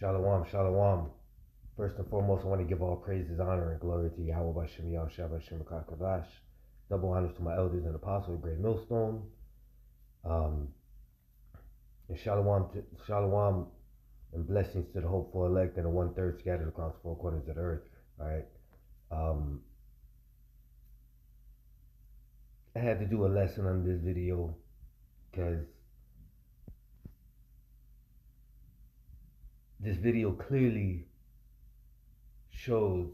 Shalom, shalom. First and foremost, I want to give all praises, honor, and glory to Yahweh Bashem Yahweh Shabbat Kadash. Double honors to my elders and apostles, Great Millstone. Um, and shalom, and blessings to the hopeful elect and the 1/3 scattered across four corners of the earth. All right. Um, I had to do a lesson on this video because this video clearly shows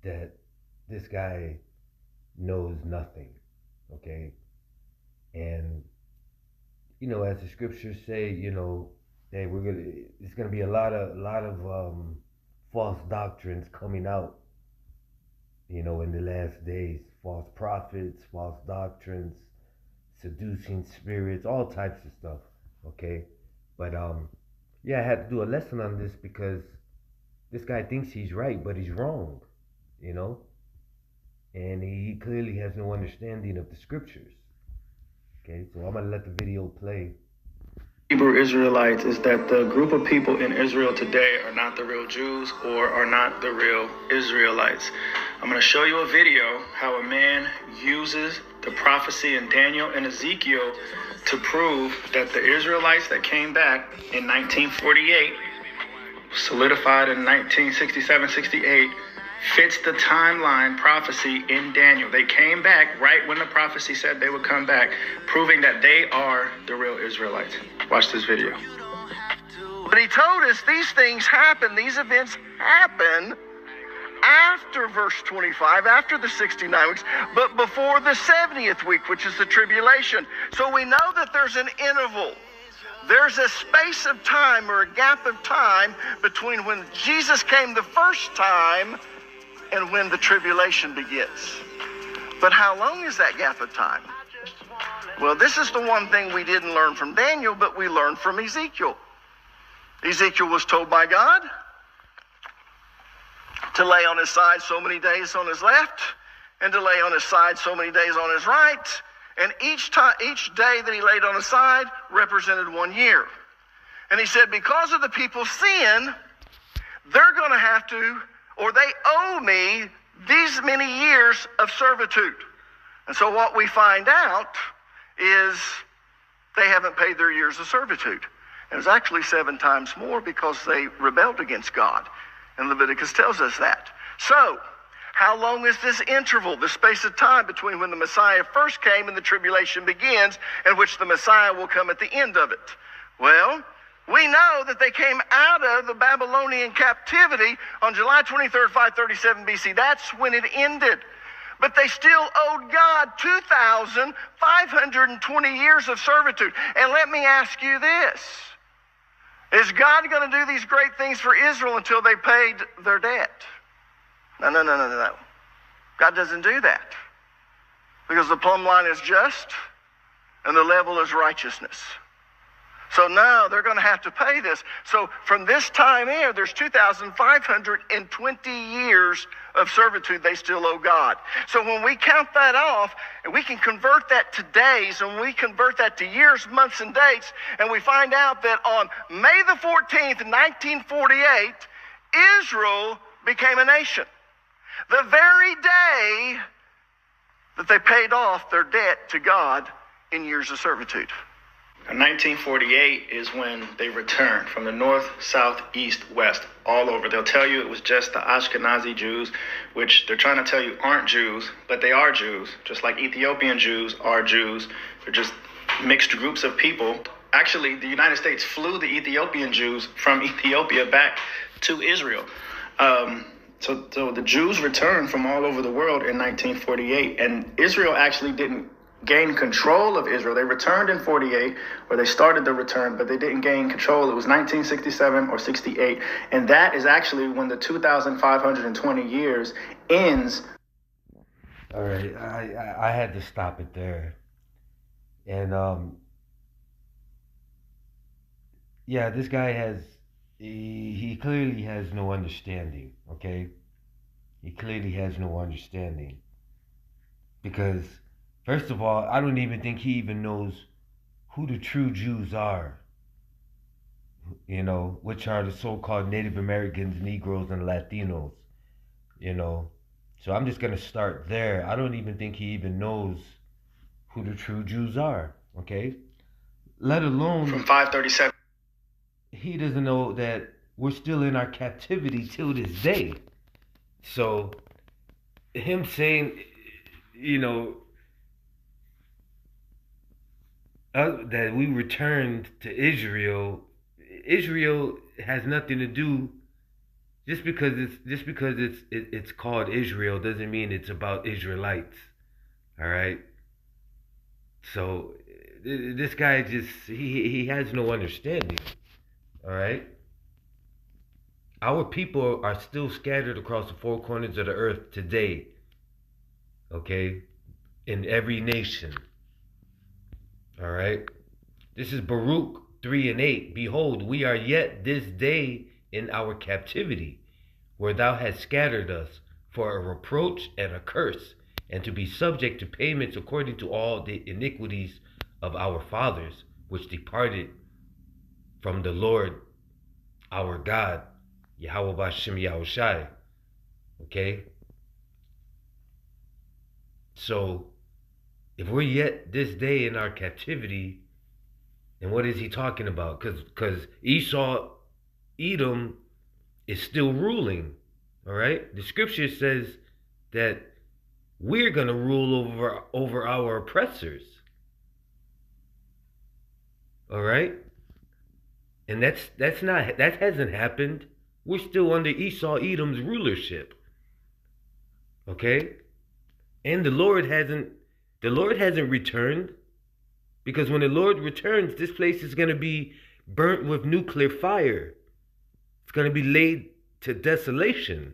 that this guy knows nothing, okay? And as the scriptures say, that it's gonna be a lot of false doctrines coming out, in the last days, false prophets, false doctrines, seducing spirits, all types of stuff, okay? But I had to do a lesson on this because this guy thinks he's right, but he's wrong, and he clearly has no understanding of the scriptures. Okay, so I'm gonna let the video play. Hebrew Israelites is that the group of people in Israel today are not the real Jews or are not the real Israelites. I'm going to show you a video how a man uses the prophecy in Daniel and Ezekiel to prove that the Israelites that came back in 1948, solidified in 1967-68, fits the timeline prophecy in Daniel. They came back right when the prophecy said they would come back, proving that they are the real Israelites. Watch this video. But he told us these things happen, these events happen after verse 25, after the 69 weeks, but before the 70th week, which is the tribulation. So we know that there's an interval. There's a space of time or a gap of time between when Jesus came the first time and when the tribulation begins. But how long is that gap of time? Well, this is the one thing we didn't learn from Daniel, but we learned from Ezekiel. Ezekiel was told by God to lay on his side so many days on his left, and to lay on his side so many days on his right. And each day that he laid on his side represented 1 year. And he said, because of the people's sin, they're going to have to, or they owe me these many years of servitude. And so what we find out is they haven't paid their years of servitude. And it was actually 7 times more because they rebelled against God. And Leviticus tells us that. So, how long is this interval, the space of time between when the Messiah first came and the tribulation begins, and which the Messiah will come at the end of it? Well, we know that they came out of the Babylonian captivity on July 23rd, 537 BC. That's when it ended. But they still owed God 2,520 years of servitude. And let me ask you this. Is God going to do these great things for Israel until they paid their debt? No. God doesn't do that. Because the plumb line is just and the level is righteousness. So now they're going to have to pay this. So from this time here, there's 2,520 years of servitude they still owe God. So when we count that off, and we can convert that to days, and we convert that to years, months, and dates, and we find out that on May the 14th, 1948, Israel became a nation. The very day that they paid off their debt to God in years of servitude. 1948 is when they returned from the north, south, east, west, all over. They'll tell you it was just the Ashkenazi Jews, which they're trying to tell you aren't Jews, but they are Jews, just like Ethiopian Jews are Jews. They're just mixed groups of people. Actually, the United States flew the Ethiopian Jews from Ethiopia back to Israel. So the Jews returned from all over the world in 1948, and Israel actually didn't gain control of Israel. They returned in 48, or they started the return, but they didn't gain control. It was 1967 or 68, and that is actually when the 2,520 years ends. All right, I had to stop it there. And this guy he clearly has no understanding, okay? He clearly has no understanding. Because first of all, I don't even think he even knows who the true Jews are. which are the so-called Native Americans, Negroes, and Latinos, you know. So I'm just going to start there. I don't even think he even knows who the true Jews are, okay? Let alone from 537. He doesn't know that we're still in our captivity till this day. So him saying, that we returned to Israel. Israel has nothing to do. Just because it's called Israel doesn't mean it's about Israelites. All right. So this guy he has no understanding. All right. Our people are still scattered across the four corners of the earth today. Okay, in every nation. All right. This is Baruch 3:8. Behold, we are yet this day in our captivity, where thou hast scattered us, for a reproach and a curse, and to be subject to payments according to all the iniquities of our fathers, which departed from the Lord our God, Yahweh Bashem Yahushai. Okay? So, if we're yet this day in our captivity, then what is he talking about? Because Esau, Edom, is still ruling. All right? The scripture says that we're going to rule over our oppressors. All right? And that hasn't happened. We're still under Esau, Edom's rulership. Okay? And the Lord hasn't returned, because when the Lord returns, this place is going to be burnt with nuclear fire. It's going to be laid to desolation.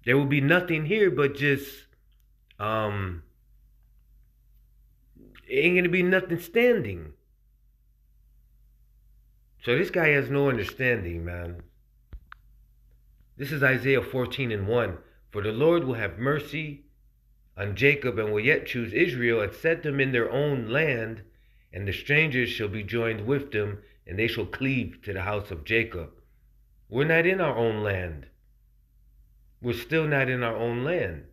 There will be nothing here but just ain't going to be nothing standing. So this guy has no understanding, man. This is Isaiah 14:1. For the Lord will have mercy on Jacob and will yet choose Israel and set them in their own land, and the strangers shall be joined with them, and they shall cleave to the house of Jacob. We're not in our own land. We're still not in our own land.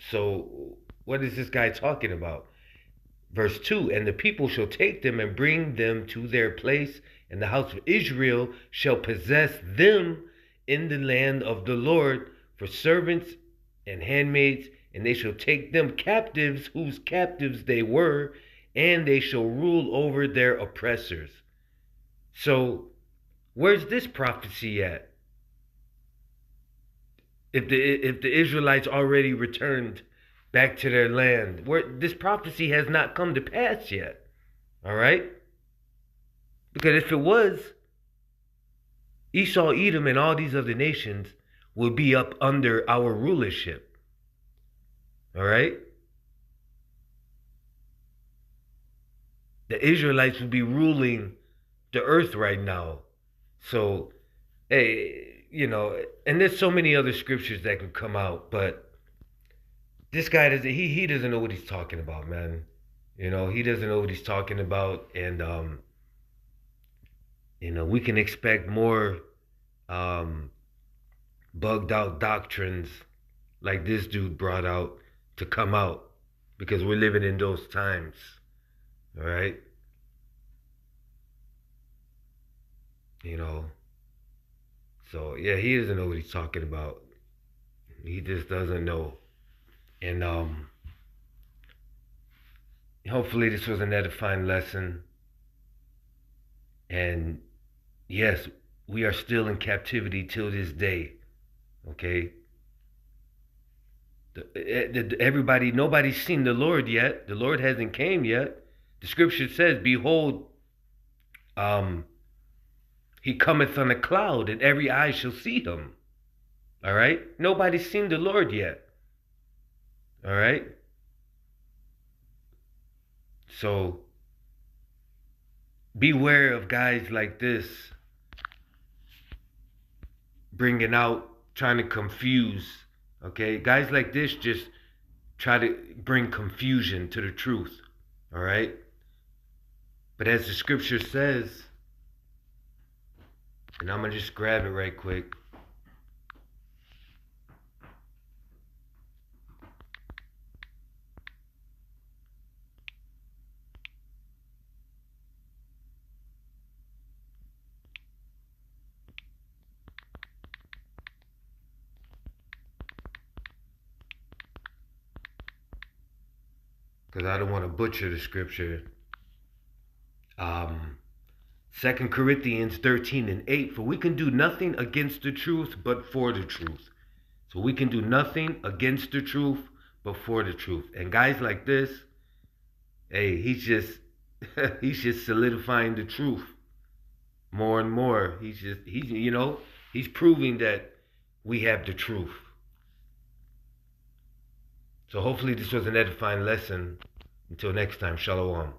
So what is this guy talking about? Verse 2, and the people shall take them and bring them to their place, and the house of Israel shall possess them in the land of the Lord for servants and handmaids, and they shall take them captives whose captives they were, and they shall rule over their oppressors. So where's this prophecy at? If the Israelites already returned back to their land, where this prophecy has not come to pass yet. All right? Because if it was, Esau, Edom, and all these other nations would be up under our rulership. All right? The Israelites would be ruling the earth right now. So, hey, and there's so many other scriptures that could come out, but this guy he doesn't know what he's talking about, man. He doesn't know what he's talking about, and we can expect more bugged out doctrines like this dude brought out to come out, because we're living in those times. All right? So yeah, he doesn't know what he's talking about. He just doesn't know. And hopefully this was an edifying lesson. And yes, we are still in captivity till this day. Okay? Nobody's seen the Lord yet. The Lord hasn't came yet. The scripture says, behold, he cometh on a cloud, and every eye shall see him. All right? Nobody's seen the Lord yet. All right? So, beware of guys like this bringing out, trying to confuse. Okay? Guys like this just try to bring confusion to the truth. All right? But as the scripture says, and I'm going to just grab it right quick. Because I don't want to butcher the scripture. 2 Corinthians 13:8, for we can do nothing against the truth but for the truth. So we can do nothing against the truth but for the truth. And guys like this, hey, he's just solidifying the truth more and more. He's proving that we have the truth. So hopefully this was an edifying lesson. Until next time, shalom.